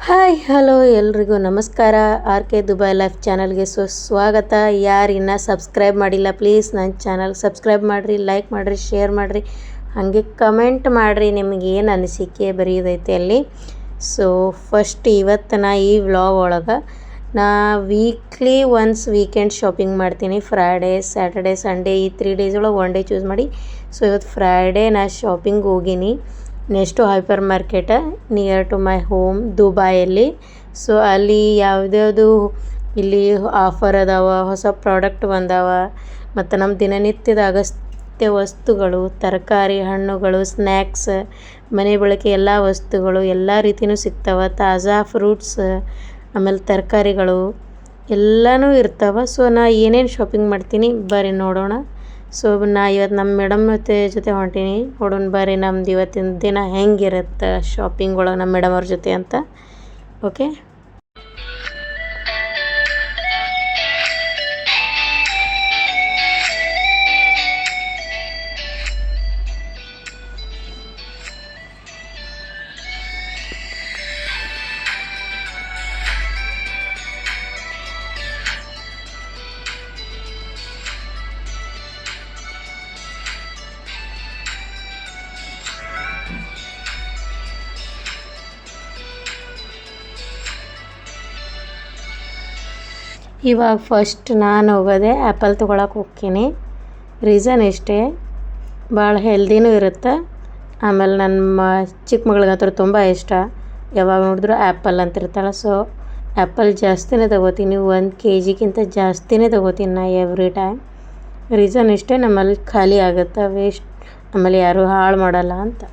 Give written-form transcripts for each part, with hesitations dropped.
Hi hello ಎಲ್ರಿಗೂ ನಮಸ್ಕಾರ. R K Dubai life ಚಾನಲ್ಗೆ ಸ್ವಾಗತ. ಯಾರು ಇನ್ನೂ ಸಬ್ಸ್ಕ್ರೈಬ್ ಮಾಡಿಲ್ಲ ಪ್ಲೀಸ್ ನನ್ನ ಚಾನಲ್ ಸಬ್ಸ್ಕ್ರೈಬ್ ಮಾಡಿರಿ, ಲೈಕ್ ಮಾಡಿರಿ, ಶೇರ್ ಮಾಡಿರಿ, ಹಾಗೆ ಕಮೆಂಟ್ ಮಾಡಿರಿ ನಿಮಗೆ ಏನು ಅನಿಸಿಕೆ ಬರೆಯೋದೈತೆ ಅಲ್ಲಿ. ಸೊ ಫಸ್ಟ್ ಇವತ್ತು ನಾ ಈ ವ್ಲಾಗ್ ಒಳಗೆ ನಾ ವೀಕ್ಲಿ ಒನ್ಸ್ ವೀಕೆಂಡ್ ಶಾಪಿಂಗ್ ಮಾಡ್ತೀನಿ. ಫ್ರೈಡೇ, ಸ್ಯಾಟರ್ಡೇ, ಸಂಡೇ ಈ 3 ಡೇಸ್ ಒಳಗೆ 1 ಡೇ ಚೂಸ್ ಮಾಡಿ. ಸೊ ಇವತ್ತು ಫ್ರೈಡೇ ನಾ ಶಾಪಿಂಗ್ ಹೋಗೀನಿ next hyper market near to my home ದುಬೈಯಲ್ಲಿ. ಸೊ ಅಲ್ಲಿ ಯಾವ್ದ್ಯಾವುದು ಇಲ್ಲಿ ಆಫರ್ ಅದಾವ, ಹೊಸ ಪ್ರಾಡಕ್ಟ್ ಬಂದಾವ, ಮತ್ತು ನಮ್ಮ ದಿನನಿತ್ಯದ ಅಗತ್ಯ ವಸ್ತುಗಳು, ತರಕಾರಿ, ಹಣ್ಣುಗಳು, ಸ್ನ್ಯಾಕ್ಸ್, ಮನೆ ಬಳಕೆ ಎಲ್ಲ ವಸ್ತುಗಳು ಎಲ್ಲ ರೀತಿಯೂ ಸಿಗ್ತಾವೆ. ತಾಜಾ ಫ್ರೂಟ್ಸ್, ಆಮೇಲೆ ತರಕಾರಿಗಳು ಎಲ್ಲನೂ ಇರ್ತಾವೆ. ಸೊ ನಾ ಏನೇನು ಶಾಪಿಂಗ್ ಮಾಡ್ತೀನಿ ಬರ್ರಿ ನೋಡೋಣ. ಸೊ ನಾ ಇವತ್ತು ನಮ್ಮ ಮೇಡಮ್ ಜೊತೆ ಹೊಂಟೀನಿ. ನೋಡೋಣ ಬರ್ರಿ ನಮ್ದು ಇವತ್ತಿನ ದಿನ ಹೆಂಗಿರುತ್ತೆ ಶಾಪಿಂಗ್ ಒಳಗೆ ನಮ್ಮ ಮೇಡಮ್ ಅವ್ರ ಜೊತೆ ಅಂತ. ಓಕೆ, ಇವಾಗ ಫಸ್ಟ್ ನಾನು ಹೋಗೋದೆ ಆ್ಯಪಲ್ ತೊಗೊಳಕ್ಕೆ ಹೋಗ್ತೀನಿ. ರೀಸನ್ ಇಷ್ಟೇ, ಭಾಳ ಹೆಲ್ದಿನೂ ಇರುತ್ತೆ. ಆಮೇಲೆ ನನ್ನ ಚಿಕ್ಕ ಮಗಳಿಗಂತೂ ತುಂಬ ಇಷ್ಟ, ಯಾವಾಗ ನೋಡಿದ್ರು ಆ್ಯಪಲ್ ಅಂತಿರ್ತಾಳೆ. ಸೊ ಆ್ಯಪಲ್ ಜಾಸ್ತಿನೇ ತೊಗೋತೀನಿ, 1 kgಕ್ಕಿಂತ ಜಾಸ್ತಿನೇ ತೊಗೋತೀನಿ ನಾ ಎವ್ರಿ ಟೈಮ್. ರೀಸನ್ ಇಷ್ಟೇ, ನಮ್ಮಲ್ಲಿ ಖಾಲಿ ಆಗುತ್ತೆ, ವೇಸ್ಟ್, ಆಮೇಲೆ ಯಾರೂ ಹಾಳು ಮಾಡಲ್ಲ ಅಂತ.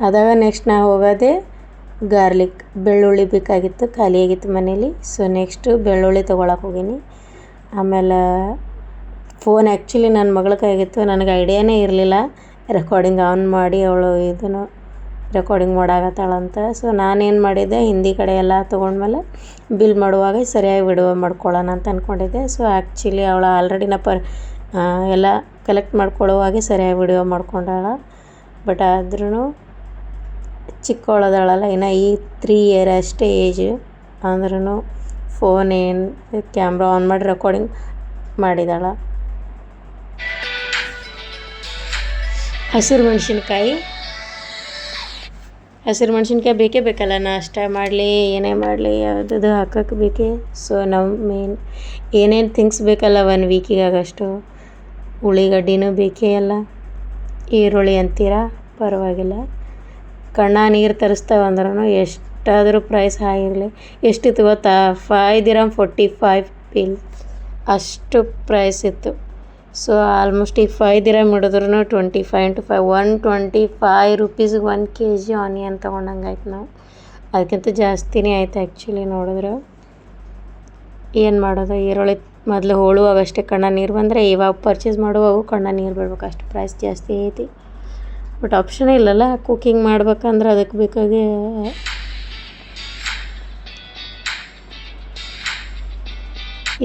ಅದಾಗ ನೆಕ್ಸ್ಟ್ ನಾವು ಹೋಗೋದೆ ಗಾರ್ಲಿಕ್, ಬೆಳ್ಳುಳ್ಳಿ ಬೇಕಾಗಿತ್ತು, ಖಾಲಿಯಾಗಿತ್ತು ಮನೇಲಿ. ಸೊ ನೆಕ್ಸ್ಟು ಬೆಳ್ಳುಳ್ಳಿ ತೊಗೊಳಕ್ಕೆ ಹೋಗೀನಿ. ಆಮೇಲೆ ಫೋನ್ ಆ್ಯಕ್ಚುಲಿ ನನ್ನ ಮಗಳ ಕೈಗಿತ್ತು, ನನಗೆ ಐಡಿಯಾನೇ ಇರಲಿಲ್ಲ ರೆಕಾರ್ಡಿಂಗ್ ಆನ್ ಮಾಡಿ ಅವಳು ಇದನ್ನು ರೆಕಾರ್ಡಿಂಗ್ ಮಾಡಾಕತ್ತಾಳಂತ. ಸೊ ನಾನೇನು ಮಾಡಿದ್ದೆ, ಹಿಂದಿ ಕಡೆ ಎಲ್ಲ ತೊಗೊಂಡ್ಮೇಲೆ ಬಿಲ್ ಮಾಡುವಾಗ ಸರಿಯಾಗಿ ವಿಡಿಯೋ ಮಾಡ್ಕೊಳ್ಳೋಣ ಅಂತ ಅಂದ್ಕೊಂಡಿದ್ದೆ. ಸೊ ಆ್ಯಕ್ಚುಲಿ ಅವಳು ಆಲ್ರೆಡಿ ಎಲ್ಲ ಕಲೆಕ್ಟ್ ಮಾಡ್ಕೊಳ್ಳುವಾಗೆ ಸರಿಯಾಗಿ ವಿಡಿಯೋ ಮಾಡ್ಕೊಂಡಾಳ. ಬಟ್ ಆದ್ರೂ ಚಿಕ್ಕವಳದಾಳಲ್ಲ, ಇನ್ನು ಈ 3 ಇಯರ್ ಅಷ್ಟೇ ಏಜ್, ಅಂದ್ರೂ ಫೋನ್ ಏನು ಕ್ಯಾಮ್ರಾ ಆನ್ ಮಾಡಿ ರೆಕಾರ್ಡಿಂಗ್ ಮಾಡಿದಾಳ. ಹಸಿರು ಮೆಣಸಿನ್ಕಾಯಿ ಬೇಕೇ ಬೇಕಲ್ಲ, ನಾಷ್ಟ ಮಾಡಲಿ ಏನೇ ಮಾಡಲಿ ಯಾವುದದು ಹಾಕೋಕ್ಕೆ ಬೇಕೇ. ಸೊ ನಾವು ಮೇನ್ ಏನೇನು ಥಿಂಗ್ಸ್ ಬೇಕಲ್ಲ 1 ವೀಕಿಗಾಗಷ್ಟು, ಉಳ್ಳಿಗಡ್ಡಿನೂ ಬೇಕೇ ಅಲ್ಲ, ಈರುಳ್ಳಿ ಅಂತೀರಾ ಪರವಾಗಿಲ್ಲ. ಕಣ್ಣ ನೀರು ತರಿಸ್ತಾವೆ ಅಂದ್ರೂ ಎಷ್ಟಾದರೂ ಪ್ರೈಸ್ ಹಾಯ್ ಇರಲಿ. ಎಷ್ಟಿತ್ತು ಗೊತ್ತಾ, 5 dirham 45 ಬಿಲ್, ಅಷ್ಟು ಪ್ರೈಸ್ ಇತ್ತು. ಸೊ ಆಲ್ಮೋಸ್ಟ್ ಈ 5 dirham ಹಿಡಿದ್ರೂ 25 into 5 125 ರೂಪೀಸ್ಗೆ 1 kg ಆನಿಯನ್ ತೊಗೊಂಡಂಗೆ ಆಯ್ತು ನಾವು. ಅದಕ್ಕಿಂತ ಜಾಸ್ತಿನೇ ಆಯ್ತು ಆ್ಯಕ್ಚುಲಿ ನೋಡಿದ್ರೆ. ಏನು ಮಾಡೋದು, ಈರುಳ್ಳಿ ಮೊದಲು ಹೋಳುವಾಗ ಅಷ್ಟೇ ಕಣ್ಣ ನೀರು ಬಂದರೆ, ಇವಾಗ ಪರ್ಚೇಸ್ ಮಾಡುವಾಗ ಕಣ್ಣ ನೀರು ಬಿಡ್ಬೇಕು, ಅಷ್ಟು ಪ್ರೈಸ್ ಜಾಸ್ತಿ ಐತಿ. ಬಟ್ ಆಪ್ಷನ್ ಇಲ್ಲಲ್ಲ, ಕುಕ್ಕಿಂಗ್ ಮಾಡ್ಬೇಕಂದ್ರೆ ಅದಕ್ಕೆ ಬೇಕಾಗಿ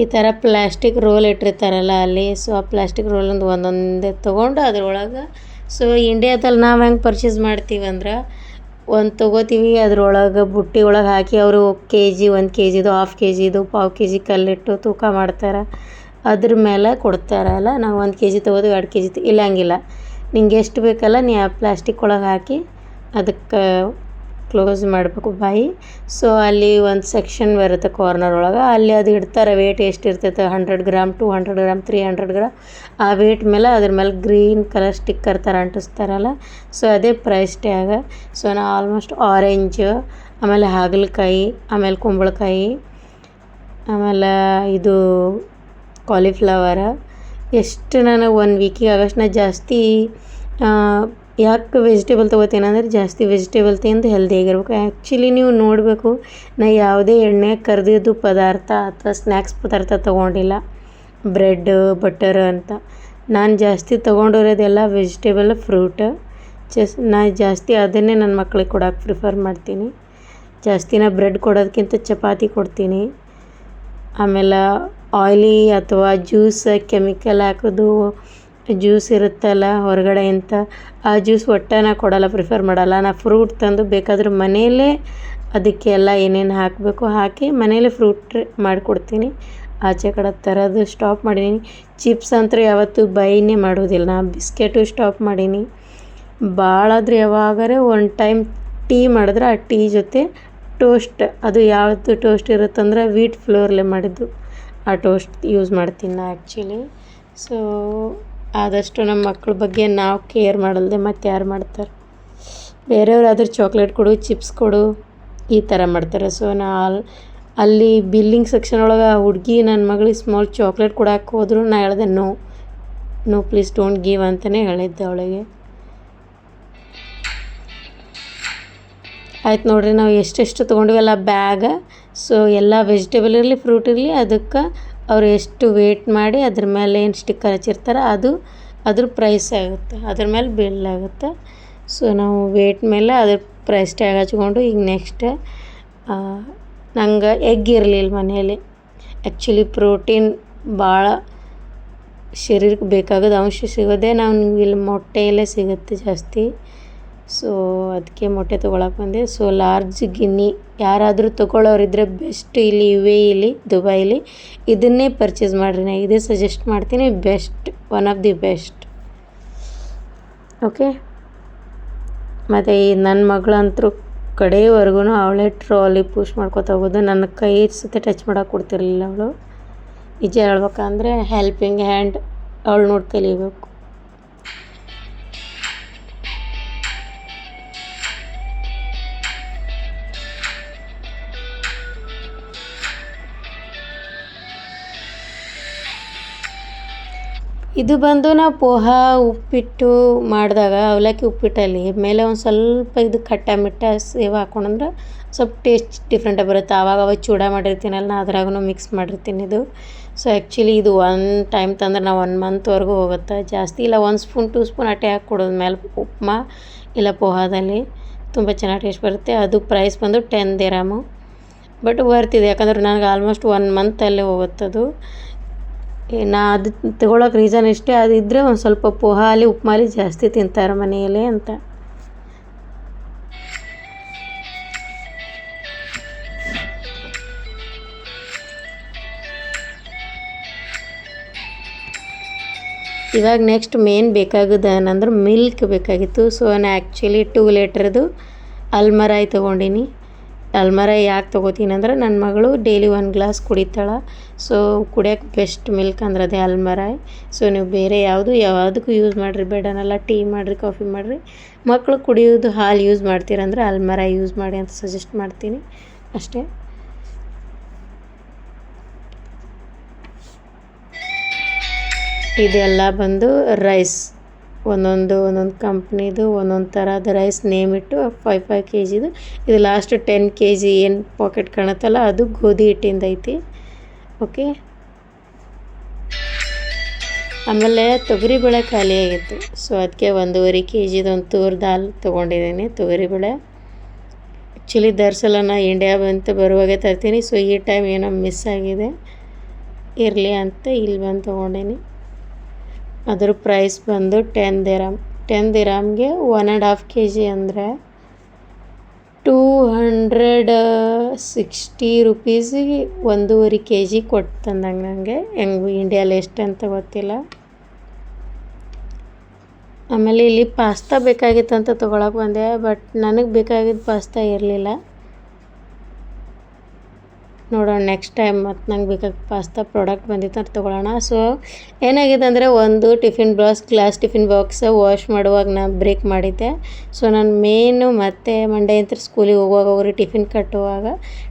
ಈ ಥರ ಪ್ಲ್ಯಾಸ್ಟಿಕ್ ರೋಲ್ ಇಟ್ಟಿರ್ತಾರಲ್ಲ ಅಲ್ಲಿ. ಸೊ ಆ ಪ್ಲ್ಯಾಸ್ಟಿಕ್ ರೋಲಿಂದ ಒಂದೊಂದೇ ತೊಗೊಂಡು ಅದ್ರೊಳಗೆ, ಸೊ ಇಂಡಿಯಾದಲ್ಲಿ ನಾವು ಹೆಂಗೆ ಪರ್ಚೇಸ್ ಮಾಡ್ತೀವಂದ್ರೆ, ಒಂದು ತೊಗೋತೀವಿ, ಅದ್ರೊಳಗೆ ಬುಟ್ಟಿ ಒಳಗೆ ಹಾಕಿ ಅವರು 1 kg 1 kgದು 1/2 kgದು 1/4 kg ಕಲ್ಲಿಟ್ಟು ತೂಕ ಮಾಡ್ತಾರೆ, ಅದ್ರ ಮೇಲೆ ಕೊಡ್ತಾರಲ್ಲ. ನಾವು 1 kg ತೊಗೋದು 2 kg ಇಲ್ಲ, ಹಂಗಿಲ್ಲ, ನಿಂಗೆ ಎಷ್ಟು ಬೇಕಲ್ಲ ನೀ ಆ ಪ್ಲ್ಯಾಸ್ಟಿಕ್ ಒಳಗೆ ಹಾಕಿ ಅದಕ್ಕೆ ಕ್ಲೋಸ್ ಮಾಡಬೇಕು ಬಾಯಿ. ಸೊ ಅಲ್ಲಿ ಒಂದು ಸೆಕ್ಷನ್ ಬರುತ್ತೆ ಕಾರ್ನರ್ ಒಳಗೆ, ಅಲ್ಲಿ ಅದು ಇಡ್ತಾರೆ ವೇಟ್ ಎಷ್ಟು ಇರ್ತೈತೆ, 100 ಗ್ರಾಮ್ 200 ಗ್ರಾಮ್ 300 ಗ್ರಾಮ್, ಆ ವೇಟ್ ಮೇಲೆ ಅದ್ರ ಮೇಲೆ ಗ್ರೀನ್ ಕಲರ್ ಸ್ಟಿಕ್ಕರ್ ಥರ ಅಂಟಿಸ್ತಾರಲ್ಲ. ಸೊ ಅದೇ ಪ್ರೈಸ್ ಟ್ಯಾಗ. ಸೊ ನಾ ಆಲ್ಮೋಸ್ಟ್ ಆರೆಂಜ್, ಆಮೇಲೆ ಹಾಗಲಕಾಯಿ, ಆಮೇಲೆ ಕುಂಬಳಕಾಯಿ, ಆಮೇಲೆ ಇದು ಕಾಲಿಫ್ಲವರ, ಎಷ್ಟು ನಾನು 1 ವೀಕಿಗೆ ಆಗಷ್ಟು ನಾ ಜಾಸ್ತಿ ಯಾಕೆ ವೆಜಿಟೇಬಲ್ ತೊಗೋತೀನಿ ಅಂದರೆ, ಜಾಸ್ತಿ ವೆಜಿಟೇಬಲ್ ತಿಂದು ಹೆಲ್ದಿಯಾಗಿರ್ಬೇಕು. ಆ್ಯಕ್ಚುಲಿ ನೀವು ನೋಡಬೇಕು, ನಾ ಯಾವುದೇ ಎಣ್ಣೆ ಕರಿದಿದ್ದು ಪದಾರ್ಥ ಅಥವಾ ಸ್ನ್ಯಾಕ್ಸ್ ಪದಾರ್ಥ ತೊಗೊಂಡಿಲ್ಲ, ಬ್ರೆಡ್ ಬಟರ್ ಅಂತ. ನಾನು ಜಾಸ್ತಿ ತೊಗೊಂಡಿರೋದೆಲ್ಲ ವೆಜಿಟೇಬಲ್, ಫ್ರೂಟ್, ನಾ ಜಾಸ್ತಿ ಅದನ್ನೇ ನನ್ನ ಮಕ್ಳಿಗೆ ಕೊಡೋಕೆ ಪ್ರಿಫರ್ ಮಾಡ್ತೀನಿ. ಜಾಸ್ತಿ ನಾ ಬ್ರೆಡ್ ಕೊಡೋದಕ್ಕಿಂತ ಚಪಾತಿ ಕೊಡ್ತೀನಿ. ಆಮೇಲೆ ಆಯ್ಲಿ ಅಥವಾ ಜ್ಯೂಸ್ ಕೆಮಿಕಲ್ ಹಾಕೋದು ಜ್ಯೂಸ್ ಇರುತ್ತಲ್ಲ ಹೊರಗಡೆಯಿಂದ, ಆ ಜ್ಯೂಸ್ ಒಟ್ಟು ನಾ ಕೊಡೋಲ್ಲ, ಪ್ರಿಫರ್ ಮಾಡಲ್ಲ. ನಾ ಫ್ರೂಟ್ ತಂದು ಬೇಕಾದ್ರೆ ಮನೆಯಲ್ಲೇ ಅದಕ್ಕೆಲ್ಲ ಏನೇನು ಹಾಕಬೇಕು ಹಾಕಿ ಮನೇಲೇ ಫ್ರೂಟ್ ಮಾಡಿಕೊಡ್ತೀನಿ. ಆಚೆ ಕಡೆ ತರೋದು ಸ್ಟಾಪ್ ಮಾಡೀನಿ. ಚಿಪ್ಸ್ ಅಂತೂ ಯಾವತ್ತೂ ಬೈನೇ ಮಾಡೋದಿಲ್ಲ. ನಾ ಬಿಸ್ಕೆಟು ಸ್ಟಾಪ್ ಮಾಡೀನಿ. ಭಾಳಾದ್ರೆ ಯಾವಾಗಾರೆ ಒಂದು ಟೈಮ್ ಟೀ ಮಾಡಿದ್ರೆ ಆ ಟೀ ಜೊತೆ ಟೋಸ್ಟ್, ಅದು ಯಾವುದು ಟೋಸ್ಟ್ ಇರುತ್ತಂದ್ರೆ ವೀಟ್ ಫ್ಲೋರ್ಲೆ ಮಾಡಿದ್ದು ಆ ಟೋಸ್ಟ್ ಯೂಸ್ ಮಾಡ್ತೀನಿ ನಾ ಆ್ಯಕ್ಚುಲಿ. ಸೊ ಆದಷ್ಟು ನಮ್ಮ ಮಕ್ಳ ಬಗ್ಗೆ ನಾವು ಕೇರ್ ಮಾಡಲ್ದೆ ಮತ್ತು ಯಾರು ಮಾಡ್ತಾರೆ? ಬೇರೆಯವ್ರಾದ್ರೂ ಚಾಕ್ಲೇಟ್ ಕೊಡು, ಚಿಪ್ಸ್ ಕೊಡು, ಈ ಥರ ಮಾಡ್ತಾರೆ. ಸೊ ನಾ ಅಲ್ಲಿ ಬಿಲ್ಲಿಂಗ್ ಸೆಕ್ಷನ್ ಒಳಗೆ ಆ ಹುಡುಗಿ ನನ್ನ ಮಗಳಿಗೆ ಸ್ಮಾಲ್ ಚಾಕ್ಲೇಟ್ ಕೊಡೋಕೆ ಹೋದ್ರು ನಾ ಹೇಳಿದೆ ನೋ ಪ್ಲೀಸ್ ಡೋಂಟ್ ಗಿವ್ ಅಂತಲೇ ಹೇಳಿದ್ದೆ ಅವಳಿಗೆ. ಆಯ್ತು ನೋಡಿರಿ, ನಾವು ಎಷ್ಟೆಷ್ಟು ತೊಗೊಂಡ್ವಲ್ಲ ಬ್ಯಾಗ. ಸೊ ಎಲ್ಲ ವೆಜಿಟೇಬಲ್ ಇರಲಿ ಫ್ರೂಟ್ ಇರಲಿ, ಅದಕ್ಕೆ ಅವ್ರು ಎಷ್ಟು ವೇಟ್ ಮಾಡಿ ಅದ್ರ ಮೇಲೆ ಏನು ಸ್ಟಿಕ್ಕರ್ ಹಚ್ಚಿರ್ತಾರೆ ಅದ್ರ ಪ್ರೈಸ್ ಆಗುತ್ತೆ, ಅದ್ರ ಮೇಲೆ ಬಿಲ್ ಆಗುತ್ತೆ. ಸೊ ನಾವು ವೇಟ್ ಮೇಲೆ ಅದ್ರ ಪ್ರೈಸ್ ಟ್ಯಾಗ್ ಹಚ್ಕೊಂಡು ಈಗ ನೆಕ್ಸ್ಟ್ ನಂಗೆ ಎಗ್ ಇರಲಿಲ್ಲ ಮನೆಯಲ್ಲಿ. ಆ್ಯಕ್ಚುಲಿ ಪ್ರೋಟೀನ್ ಭಾಳ ಶರೀರಕ್ಕೆ ಬೇಕಾಗೋದು ಅಂಶ ಸಿಗೋದೇ ನಾವು ಇಲ್ಲಿ ಮೊಟ್ಟೆಯಲ್ಲೇ ಸಿಗುತ್ತೆ ಜಾಸ್ತಿ. ಸೊ ಅದಕ್ಕೆ ಮೊಟ್ಟೆ ತೊಗೊಳಕ್ಕೆ ಬಂದೆ. ಸೊ ಲಾರ್ಜ್ ಗಿನ್ನಿ ಯಾರಾದರೂ ತೊಗೊಳ್ಳೋರಿದ್ದರೆ ಬೆಸ್ಟ್ ಇಲ್ಲಿ ಇಲ್ಲಿ ದುಬೈಲಿ ಇದನ್ನೇ ಪರ್ಚೇಸ್ ಮಾಡಿರಿ. ನಾನು ಇದೇ ಸಜೆಸ್ಟ್ ಮಾಡ್ತೀನಿ, best, one of the best. Okay, ಮತ್ತು ಈ ನನ್ನ ಮಗಳಂತರೂ ಕಡೆಯವರೆಗೂ ಅವಳೇ ಟ್ರಾಲಿ ಪುಷ್ ಮಾಡ್ಕೊತಾ ಹೋಗೋದು. ನನ್ನ ಕೈ ಸತೆ ಟಚ್ ಮಾಡೋಕೆ ಕೊಡ್ತಿರ್ಲಿಲ್ಲ ಅವಳು. ನಿಜ ಹೇಳ್ಬೇಕಂದ್ರೆ ಹೆಲ್ಪಿಂಗ್ ಹ್ಯಾಂಡ್ ಅವಳು ನೋಡಿ ಕಲಿಬೇಕು. ಇದು ಬಂದು ನಾವು ಪೋಹಾ ಉಪ್ಪಿಟ್ಟು ಮಾಡಿದಾಗ ಅವಲಕ್ಕಿ ಉಪ್ಪಿಟ್ಟಲ್ಲಿ ಮೇಲೆ ಒಂದು ಸ್ವಲ್ಪ ಇದು ಖಟ್ಟ ಮಿಟ್ಟ ಸೇವ್ ಹಾಕೊಂಡ್ರೆ ಸ್ವಲ್ಪ ಟೇಸ್ಟ್ ಡಿಫ್ರೆಂಟಾಗಿ ಬರುತ್ತೆ. ಆವಾಗ ಚೂಡ ಮಾಡಿರ್ತೀನಲ್ಲ ನಾ ಅದ್ರಾಗೂ ಮಿಕ್ಸ್ ಮಾಡಿರ್ತೀನಿ ಇದು. ಸೊ ಆ್ಯಕ್ಚುಲಿ ಇದು ಒನ್ ಟೈಮ್ ತಂದ್ರೆ ನಾವು 1 ಮಂತ್ವರೆಗೂ ಹೋಗುತ್ತೆ. ಜಾಸ್ತಿ ಇಲ್ಲ, 1 ಸ್ಪೂನ್ 2 ಸ್ಪೂನ್ ಅಟ್ಟೆ ಹಾಕಿ ಕೊಡೋದು ಮೇಲೆ ಉಪ್ಮಾ ಇಲ್ಲ ಪೋಹಾದಲ್ಲಿ ತುಂಬ ಚೆನ್ನಾಗಿ ಟೇಸ್ಟ್ ಬರುತ್ತೆ. ಅದು ಪ್ರೈಸ್ ಬಂದು 10 ದಿರಾಮು. ಬಟ್ ವರ್ತಿದೆ, ಯಾಕಂದ್ರೆ ನನಗೆ ಆಲ್ಮೋಸ್ಟ್ 1 ಮಂತಲ್ಲೇ ಹೋಗುತ್ತದು. ನಾ ಅದು ತೊಗೊಳಕ್ಕೆ ರೀಸನ್ ಇಷ್ಟೇ, ಅದಿದ್ದರೆ ಒಂದು ಸ್ವಲ್ಪ ಪೋಹಾ ಅಲ್ಲಿ ಉಪ್ಮಾಲಿ ಜಾಸ್ತಿ ತಿಂತಾರೆ ಮನೆಯಲ್ಲೇ ಅಂತ. ಇವಾಗ ನೆಕ್ಸ್ಟ್ ಮೇನ್ ಬೇಕಾಗೋದು ಏನಂದ್ರೆ ಮಿಲ್ಕ್ ಬೇಕಾಗಿತ್ತು. ಸೊ ನಾನು ಆ್ಯಕ್ಚುಲಿ 2 ಲೀಟ್ರದ್ದು ಅಲ್ಮರಾಯಿ ತೊಗೊಂಡಿನಿ. ಅಲ್ಮರಾಯಿ ಯಾಕೆ ತೊಗೋತೀನಿ ಅಂದ್ರೆ ನನ್ನ ಮಗಳು ಡೈಲಿ 1 ಗ್ಲಾಸ್ ಕುಡಿತಾಳೆ. ಸೊ ಕುಡಿಯೋಕ್ಕೆ ಬೆಸ್ಟ್ ಮಿಲ್ಕ್ ಅಂದ್ರೆ ಅದೇ ಅಲ್ಮರಾಯಿ. ಸೊ ನೀವು ಬೇರೆ ಯಾವುದಕ್ಕೂ ಯೂಸ್ ಮಾಡಿರಿ, ಬೇಡನಲ್ಲ, ಟೀ ಮಾಡಿರಿ, ಕಾಫಿ ಮಾಡಿರಿ. ಮಕ್ಕಳು ಕುಡಿಯೋದು ಹಾಲು ಯೂಸ್ ಮಾಡ್ತೀರಂದ್ರೆ ಅಲ್ಮರಾಯಿ ಯೂಸ್ ಮಾಡಿ ಅಂತ ಸಜೆಸ್ಟ್ ಮಾಡ್ತೀನಿ ಅಷ್ಟೇ. ಇದೆಲ್ಲ ಬಂದು ರೈಸ್, ಒಂದೊಂದು ಕಂಪ್ನಿದು ಒಂದೊಂದು ಥರದ ರೈಸ್ ನೇಮ್ ಇಟ್ಟು 5 kgದು. ಇದು ಲಾಸ್ಟ್ 10 kg ಏನು ಪಾಕೆಟ್ ಕಾಣುತ್ತಲ್ಲ ಅದು ಗೋಧಿ ಹಿಟ್ಟಿಂದ ಐತಿ. ಓಕೆ, ಆಮೇಲೆ ತೊಗರಿಬೇಳೆ ಖಾಲಿ ಆಗಿತ್ತು. ಸೊ ಅದಕ್ಕೆ 1.5 kgದು ಒಂದು ತೂರ್ ದಾಲ್ ತೊಗೊಂಡಿದ್ದೀನಿ, ತೊಗರಿಬೇಳೆ. ಆ್ಯಕ್ಚುಲಿ ದರ್ಸಲ ನಾನು ಇಂಡಿಯಾ ಬಂತು ಬರುವಾಗೆ ತರ್ತೀನಿ. ಸೊ ಈ ಟೈಮ್ ಏನೋ ಮಿಸ್ ಆಗಿದೆ, ಇರಲಿ ಅಂತ ಇಲ್ಲಿ ಬಂದು ತೊಗೊಂಡೀನಿ. ಅದ್ರ ಪ್ರೈಸ್ ಬಂದು 10 ದಿರಾಮ್. 10 ದಿರಾಮ್ಗೆ 1.5 kg ಅಂದರೆ 260 ರುಪೀಸಿಗೆ 1.5 kg ಕೊಟ್ಟು ತಂದಂಗೆ. ನನಗೆ ಹೆಂಗೆ ಇಂಡಿಯಲ್ಲಿ ಎಷ್ಟು ಅಂತ ಗೊತ್ತಿಲ್ಲ. ಆಮೇಲೆ ಇಲ್ಲಿ ಪಾಸ್ತಾ ಬೇಕಾಗಿತ್ತು ಅಂತ ತೊಗೊಳಕ್ಕೆ ಬಂದೆ, ಬಟ್ ನನಗೆ ಬೇಕಾಗಿದ್ದ ಪಾಸ್ತಾ ಇರಲಿಲ್ಲ. ನೋಡೋಣ ನೆಕ್ಸ್ಟ್ ಟೈಮ್ ಮತ್ತು ನಂಗೆ ಬೇಕಾದ ಪಾಸ್ತಾ ಪ್ರಾಡಕ್ಟ್ ಬಂದಿತ್ತು ಅಂತ ತೊಗೊಳ್ಳೋಣ. ಸೊ ಏನಾಗಿದೆ ಅಂದರೆ ಒಂದು ಗ್ಲಾಸ್ ಟಿಫಿನ್ ಬಾಕ್ಸ್ ವಾಶ್ ಮಾಡುವಾಗ ನಾನು ಬ್ರೇಕ್ ಮಾಡಿದ್ದೆ. ಸೊ ನಾನು ಮೇನು ಮತ್ತು ಮಂಡೇ ಅಂತ ಸ್ಕೂಲಿಗೆ ಹೋಗುವಾಗ ಅವ್ರಿಗೆ ಟಿಫಿನ್ ಕಟ್ಟುವಾಗ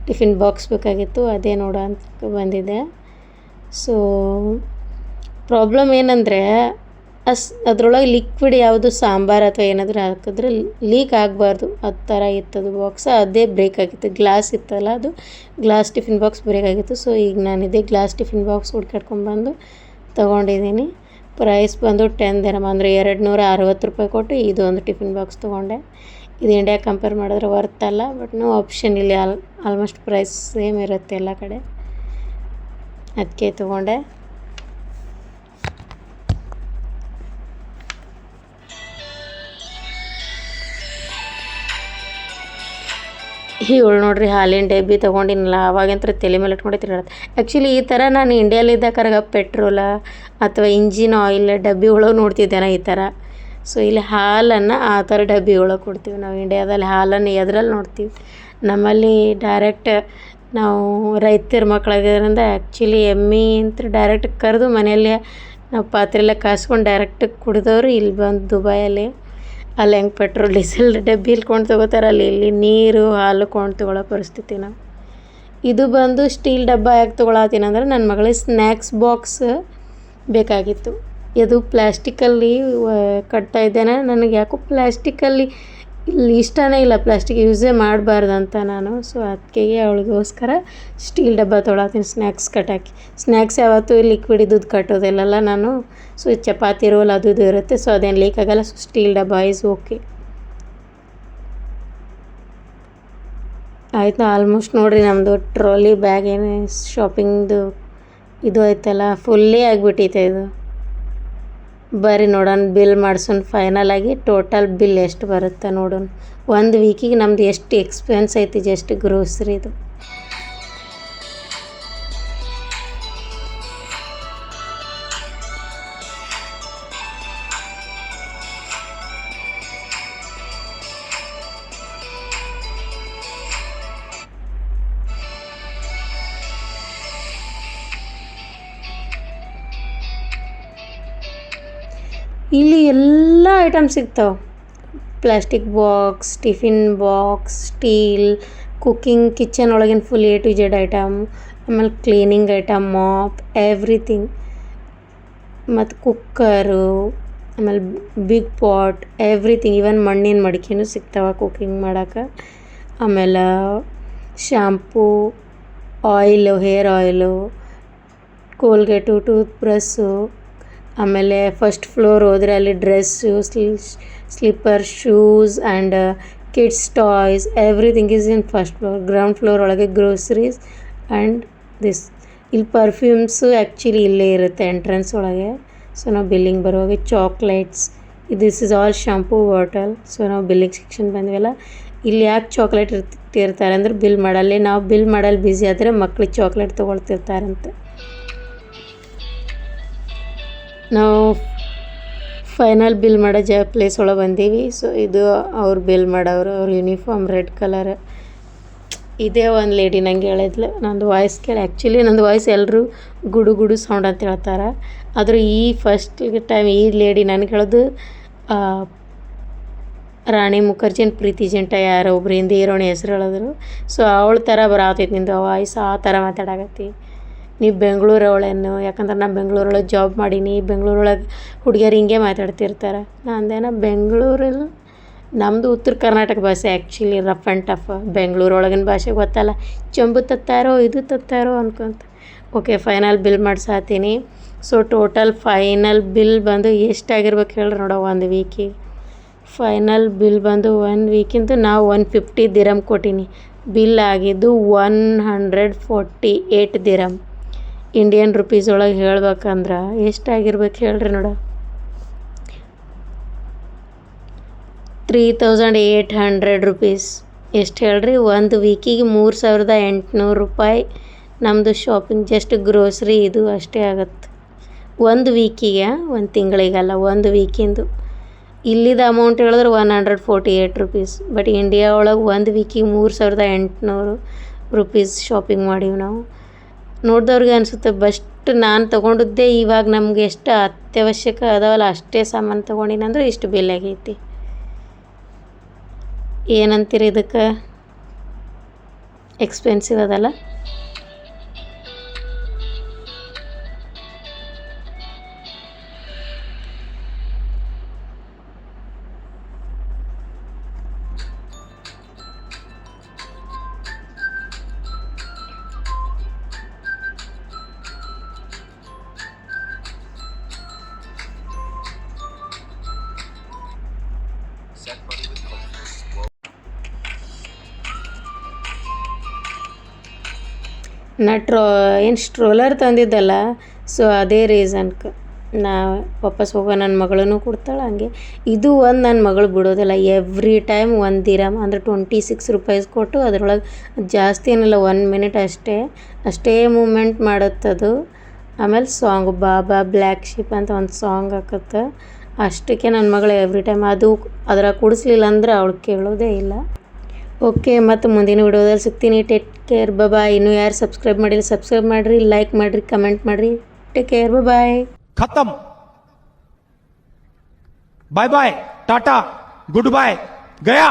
ಟಿಫಿನ್ ಬಾಕ್ಸ್ ಬೇಕಾಗಿತ್ತು, ಅದೇ ನೋಡೋ ಅಂತ ಬಂದಿದ್ದೆ. ಸೊ ಪ್ರಾಬ್ಲಮ್ ಏನಂದರೆ ಅದರೊಳಗೆ ಲಿಕ್ವಿಡ್ ಯಾವುದು ಸಾಂಬಾರು ಅಥವಾ ಏನಾದರೂ ಹಾಕಿದ್ರೆ ಲೀಕ್ ಆಗಬಾರ್ದು, ಆ ಥರ ಇತ್ತದು ಬಾಕ್ಸ್. ಅದೇ ಬ್ರೇಕ್ ಆಗಿತ್ತು, ಗ್ಲಾಸ್ ಇತ್ತಲ್ಲ ಅದು ಗ್ಲಾಸ್ ಟಿಫಿನ್ ಬಾಕ್ಸ್ ಬ್ರೇಕ್ ಆಗಿತ್ತು. ಸೊ ಈಗ ನಾನು ಇದೇ ಗ್ಲಾಸ್ ಟಿಫಿನ್ ಬಾಕ್ಸ್ ಹುಡ್ಕಾಡ್ಕೊಂಡ್ಬಂದು ತೊಗೊಂಡಿದ್ದೀನಿ. ಪ್ರೈಸ್ ಬಂದು 10 ದಿರಮ್ ಅಂದರೆ 260 ರೂಪಾಯಿ ಕೊಟ್ಟು ಇದು ಒಂದು ಟಿಫಿನ್ ಬಾಕ್ಸ್ ತೊಗೊಂಡೆ. ಇದು ಇಂಡಿಯಾ ಕಂಪೇರ್ ಮಾಡಿದ್ರೆ ವರ್ತ್ ಅಲ್ಲ, ಬಟ್ ನೋ ಆಪ್ಷನ್ ಇಲ್ಲಿ ಆಲ್ಮೋಸ್ಟ್ ಪ್ರೈಸ್ ಸೇಮ್ ಇರುತ್ತೆ ಎಲ್ಲ ಕಡೆ, ಅದಕ್ಕೆ ತೊಗೊಂಡೆ. ಇವಳು ನೋಡ್ರಿ ಹಾಲಿನ ಡಬ್ಬಿ ತೊಗೊಂಡಿನಲ್ಲ, ಅವಾಗಂತ್ರ ತಲೆ ಮೇಲೆ ಇಟ್ಕೊಂಡೆ ತಿರುಗಾಡತ್ತೆ. ಆ್ಯಕ್ಚುಲಿ ಈ ಥರ ನಾನು ಇಂಡಿಯಾಲಿದ್ದಾಕರಾಗ ಪೆಟ್ರೋಲ ಅಥವಾ ಇಂಜಿನ್ ಆಯಿಲ್ ಡಬ್ಬಿ ಒಳಗೆ ನೋಡ್ತಿದ್ದೆ ನಾ ಈ ಥರ. ಸೊ ಇಲ್ಲಿ ಹಾಲನ್ನು ಆ ಥರ ಡಬ್ಬಿ ಒಳಗೆ ಕೊಡ್ತೀವಿ ನಾವು. ಇಂಡಿಯಾದಲ್ಲಿ ಹಾಲನ್ನು ಎದ್ರಲ್ಲಿ ನೋಡ್ತೀವಿ, ನಮ್ಮಲ್ಲಿ ಡೈರೆಕ್ಟ್ ನಾವು ರೈತರ ಮಕ್ಕಳಾಗಿರೋದ್ರಿಂದ ಆ್ಯಕ್ಚುಲಿ ಎಮ್ಮೆ ಅಂತ ಡೈರೆಕ್ಟ್ ಕರೆದು ಮನೆಯಲ್ಲೇ ನಾವು ಪಾತ್ರೆಲ್ಲ ಕಾಸ್ಕೊಂಡು ಡೈರೆಕ್ಟ್ ಕುಡಿದವರು. ಇಲ್ಲಿ ಬಂದು ದುಬೈಯಲ್ಲಿ ಅಲ್ಲಿ ಹೆಂಗೆ ಪೆಟ್ರೋಲ್ ಡೀಸೆಲ್ ಡಬ್ಬಿಲಿ ಕೊಂಡು ತೊಗೋತಾರಲ್ಲ, ಇಲ್ಲಿ ನೀರು ಹಾಲು ಕೊಂಡು ತೊಗೊಳ್ಳೋ ಪರಿಸ್ಥಿತಿ ನಾವು. ಇದು ಬಂದು ಸ್ಟೀಲ್ ಡಬ್ಬ ಯಾಕೆ ತೊಗೊಳತ್ತೀನಿ ಅಂದ್ರೆ ನನ್ನ ಮಗಳಿಗೆ ಸ್ನ್ಯಾಕ್ಸ್ ಬಾಕ್ಸ್ ಬೇಕಾಗಿತ್ತು. ಇದು ಪ್ಲ್ಯಾಸ್ಟಿಕಲ್ಲಿ ಕಟ್ತಾ ಇದ್ದೇನೆ, ನನಗೆ ಯಾಕೋ ಪ್ಲ್ಯಾಸ್ಟಿಕಲ್ಲಿ ಇಲ್ಲಿ ಇಷ್ಟನೇ ಇಲ್ಲ, ಪ್ಲ್ಯಾಸ್ಟಿಕ್ ಯೂಸೇ ಮಾಡಬಾರ್ದಂತ ನಾನು. ಸೊ ಅದಕ್ಕೆ ಅವಳಿಗೋಸ್ಕರ ಸ್ಟೀಲ್ ಡಬ್ಬ ತೊಗೊಳತ್ತೀನಿ ಸ್ನ್ಯಾಕ್ಸ್ ಕಟ್ಟಾಕಿ. ಸ್ನ್ಯಾಕ್ಸ್ ಯಾವತ್ತೂ ಲಿಕ್ವಿಡ್ ಇದ್ದದ್ದು ಕಟ್ಟೋದಿಲ್ಲಲ್ಲ ನಾನು. ಸೊ ಚಪಾತಿ ರೋಲ್ ಅದು ಇದು ಇರುತ್ತೆ, ಸೊ ಅದೇನು ಲೀಕ್ ಆಗೋಲ್ಲ. ಸೊ ಸ್ಟೀಲ್ ಡಬ್ಬ ಈಸ್ ಓಕೆ. ಆಯ್ತು, ಆಲ್ಮೋಸ್ಟ್ ನೋಡಿರಿ ನಮ್ಮದು ಟ್ರಾಲಿ ಬ್ಯಾಗ್ ಏನು ಶಾಪಿಂಗ್ದು ಇದು ಆಯ್ತಲ್ಲ ಫುಲ್ಲೇ ಆಗಿಬಿಟ್ಟೈತೆ ಇದು. ಬರ್ರಿ ನೋಡೋಣ, ಬಿಲ್ ಮಾಡ್ಸೋಣ ಫೈನಲ್ ಆಗಿ ಟೋಟಲ್ ಬಿಲ್ ಎಷ್ಟು ಬರುತ್ತೆ ನೋಡೋಣ. ಒಂದು ವೀಕಿಗೆ ನಮ್ದು ಎಷ್ಟು ಎಕ್ಸ್ಪೆನ್ಸ್ ಐತಿ ಜಸ್ಟ್ ಗ್ರೋಸರಿದು. ಇಲ್ಲಿ ಎಲ್ಲ ಐಟಮ್ ಸಿಗ್ತಾವೆ, plastic box, tiffin box, steel, cooking kitchen ಒಳಗಿನ full A to Z item, ಆಮೇಲೆ ಕ್ಲೀನಿಂಗ್ ಐಟಮ್, ಮಾಪ್, ಎವ್ರಿಥಿಂಗ್, ಮತ್ತು ಕುಕ್ಕರು, ಆಮೇಲೆ ಬಿಗ್ ಪಾಟ್, ಎವ್ರಿಥಿಂಗ್. ಈವನ್ ಮಣ್ಣಿನ ಮಡಿಕೆನೂ ಸಿಗ್ತಾವೆ ಕುಕ್ಕಿಂಗ್ ಮಾಡೋಕೆ. ಆಮೇಲೆ shampoo, oil, hair oil, Colgate, toothbrush. ಆಮೇಲೆ ಫಸ್ಟ್ ಫ್ಲೋರ್ ಹೋದರೆ ಅಲ್ಲಿ dress, slipper, shoes and kids toys, everything is in first floor. Ground floor ಒಳಗೆ ಗ್ರೋಸರೀಸ್ ಆ್ಯಂಡ್ ದಿಸ್. ಇಲ್ಲಿ ಪರ್ಫ್ಯೂಮ್ಸು ಆ್ಯಕ್ಚುಲಿ ಇಲ್ಲೇ ಇರುತ್ತೆ ಎಂಟ್ರೆನ್ಸ್ ಒಳಗೆ. ಸೊ ನಾವು ಬಿಲ್ಲಿಂಗ್ ಬರುವಾಗ chocolates, this is all shampoo bottle. So ನಾವು ಬಿಲ್ಲಿಂಗ್ ಸೆಕ್ಷನ್ ಬಂದ್ವಲ್ಲ, ಇಲ್ಲಿ ಯಾಕೆ ಚಾಕ್ಲೇಟ್ ಇರ್ತಿರ್ತಾರೆ ಅಂದ್ರೆ ಬಿಲ್ ಮಾಡಲ್ಲಿ, ನಾವು ಬಿಲ್ ಮಾಡಲ್ಲಿ ಬ್ಯುಸಿ ಆದರೆ ಮಕ್ಳಿಗೆ ಚಾಕ್ಲೇಟ್ ತೊಗೊಳ್ತಿರ್ತಾರಂತೆ. ನಾವು ಫೈನಲ್ ಬಿಲ್ ಮಾಡೋ ಪ್ಲೇಸ್ ಒಳಗೆ ಬಂದೀವಿ. ಸೊ ಇದು ಅವ್ರು ಬಿಲ್ ಮಾಡೋರು, ಅವ್ರ ಯೂನಿಫಾರ್ಮ್ ರೆಡ್ ಕಲರ್. ಇದೇ ಒಂದು ಲೇಡಿ ನಂಗೆ ಹೇಳಿದ್ಲು, ನಂದು ವಾಯ್ಸ್ ಕೇಳಿ. ಆ್ಯಕ್ಚುಲಿ ನಂದು ವಾಯ್ಸ್ ಎಲ್ಲರೂ ಗುಡು ಗುಡು ಸೌಂಡ್ ಅಂತ ಹೇಳ್ತಾರೆ, ಆದರೂ ಈ ಫಸ್ಟ್ ಟೈಮ್ ಈ ಲೇಡಿ ನನಗೆ ಹೇಳೋದು ರಾಣಿ ಮುಖರ್ಜಿನ ಪ್ರೀತಿ ಜಿಂಟ ಯಾರೋ ಒಬ್ರು ಹಿಂದಿ ಹೀರೋಣಿ ಹೆಸರು ಹೇಳಿದ್ರು. ಸೊ ಅವಳ ಥರ ಬರತೈತಿ ನಿಂದು ವಾಯ್ಸ್, ಆ ಥರ ಮಾತಾಡಕತ್ತಿ. ನೀವು ಬೆಂಗಳೂರವಳೇನು, ಯಾಕಂದ್ರೆ ನಾನು ಬೆಂಗಳೂರೊಳಗೆ ಜಾಬ್ ಮಾಡೀನಿ, ಬೆಂಗಳೂರೊಳಗೆ ಹುಡುಗಿಯರು ಹಿಂಗೆ ಮಾತಾಡ್ತಿರ್ತಾರೆ. ನಂದೇನ ಬೆಂಗಳೂರಲ್ಲಿ ನಮ್ಮದು ಉತ್ತರ ಕರ್ನಾಟಕ ಭಾಷೆ ಆ್ಯಕ್ಚುಲಿ ರಫ್ ಆ್ಯಂಡ್ ಟಫ್. ಬೆಂಗಳೂರೊಳಗಿನ ಭಾಷೆ ಗೊತ್ತಲ್ಲ, ಚಂಬು ತತ್ತಾರೋ ಇದು ತತ್ತಾರೋ ಅನ್ಕೊಂತ. ಓಕೆ, ಫೈನಲ್ ಬಿಲ್ ಮಾಡ್ಸಾತೀನಿ. ಸೊ ಟೋಟಲ್ ಫೈನಲ್ ಬಿಲ್ ಬಂದು ಎಷ್ಟಾಗಿರ್ಬೇಕು ಹೇಳ್ರಿ ನೋಡೋ ಒಂದು ವೀಕಿಗೆ. ಫೈನಲ್ ಬಿಲ್ ಬಂದು 1 ವೀಕಿಂದು ನಾವು 150 ದಿರಮ್ ಕೊಟ್ಟೀನಿ. ಬಿಲ್ ಆಗಿದ್ದು 148 ದಿರಮ್. ಇಂಡಿಯನ್ ರುಪೀಸ್ ಒಳಗೆ ಹೇಳ್ಬೇಕಂದ್ರೆ ಎಷ್ಟಾಗಿರ್ಬೇಕು ಹೇಳ್ರಿ ನೋಡ, 3800 ರುಪೀಸ್. ಎಷ್ಟು ಹೇಳ್ರಿ, ಒಂದು ವೀಕಿಗೆ 3800 ರೂಪಾಯಿ ನಮ್ಮದು ಶಾಪಿಂಗ್. ಜಸ್ಟ್ ಗ್ರೋಸರಿ ಇದು ಅಷ್ಟೇ ಆಗತ್ತೆ ಒಂದು ವೀಕಿಗೆ, ಒಂದು ತಿಂಗಳಿಗಲ್ಲ, ಒಂದು ವೀಕಿಂದು. ಇಲ್ಲಿದ ಅಮೌಂಟ್ ಹೇಳಿದ್ರೆ 148 ರುಪೀಸ್. ಬಟ್ ಇಂಡಿಯಾ ಒಳಗೆ ಒಂದು ವೀಕಿಗೆ 3800 ರುಪೀಸ್ ಶಾಪಿಂಗ್ ಮಾಡೀವಿ ನಾವು. ನೋಡಿದವ್ರಿಗೆ ಅನಿಸುತ್ತೆ ಬೆಸ್ಟ್ ನಾನು ತೊಗೊಂಡಿದ್ದೆ, ಇವಾಗ ನಮ್ಗೆ ಎಷ್ಟು ಅತ್ಯವಶ್ಯಕ ಅದಾವಲ್ಲ ಅಷ್ಟೇ ಸಾಮಾನು ತೊಗೊಂಡಿನಂದ್ರೆ ಇಷ್ಟು ಬಿಲ್ ಆಗೈತಿ. ಏನಂತೀರಿ ಇದಕ್ಕೆ? ಎಕ್ಸ್ಪೆನ್ಸಿವ್ ಅದಲ್ಲ? ನಾ ಏನು ಸ್ಟ್ರೋಲರ್ ತಂದಿದ್ದಲ್ಲ, ಸೊ ಅದೇ ರೀಸನ್ಗೆ ನಾ ವಾಪಸ್ ಹೋಗೋ ನನ್ನ ಮಗಳೂ ಕೊಡ್ತಾಳೆ. ಹಂಗೆ ಇದು ಒಂದು ನನ್ನ ಮಗಳು ಬಿಡೋದಿಲ್ಲ, ಎವ್ರಿ ಟೈಮ್ 1 ದಿರಮ್ ಅಂದರೆ 26 ರೂಪೀಸ್ ಕೊಟ್ಟು ಅದರೊಳಗೆ ಜಾಸ್ತಿ ಏನಿಲ್ಲ 1 ಮಿನಿಟ್ ಅಷ್ಟೇ ಮೂಮೆಂಟ್ ಮಾಡುತ್ತದು. ಆಮೇಲೆ ಸಾಂಗು ಬಾಬಾ ಬ್ಲ್ಯಾಕ್ ಶಿಪ್ ಅಂತ ಒಂದು ಸಾಂಗ್ ಹಾಕತ್ತೆ. ಅಷ್ಟಕ್ಕೆ ನನ್ನ ಮಗಳು ಎವ್ರಿ ಟೈಮ್ ಅದು ಅದ್ರಾಗ ಕೂಡಿಸ್ಲಿಲ್ಲ ಅಂದ್ರೆ ಅವಳು ಕೇಳೋದೇ ಇಲ್ಲ. ಓಕೆ, ಮತ್ತು ಮುಂದಿನ ವಿಡಿಯೋದಲ್ಲಿ ಸಿಗ್ತೀನಿ. ಟೇಕ್ ಕೇರ್, ಬಾಯ್. ಇನ್ನೂ ಯಾರು ಸಬ್ಸ್ಕ್ರೈಬ್ ಮಾಡಿಲ್ಲ ಸಬ್ಸ್ಕ್ರೈಬ್ ಮಾಡಿರಿ, ಲೈಕ್ ಮಾಡಿರಿ, ಕಮೆಂಟ್ ಮಾಡಿರಿ. Take care, bye. खत्म. Bye bye, tata, goodbye, गया.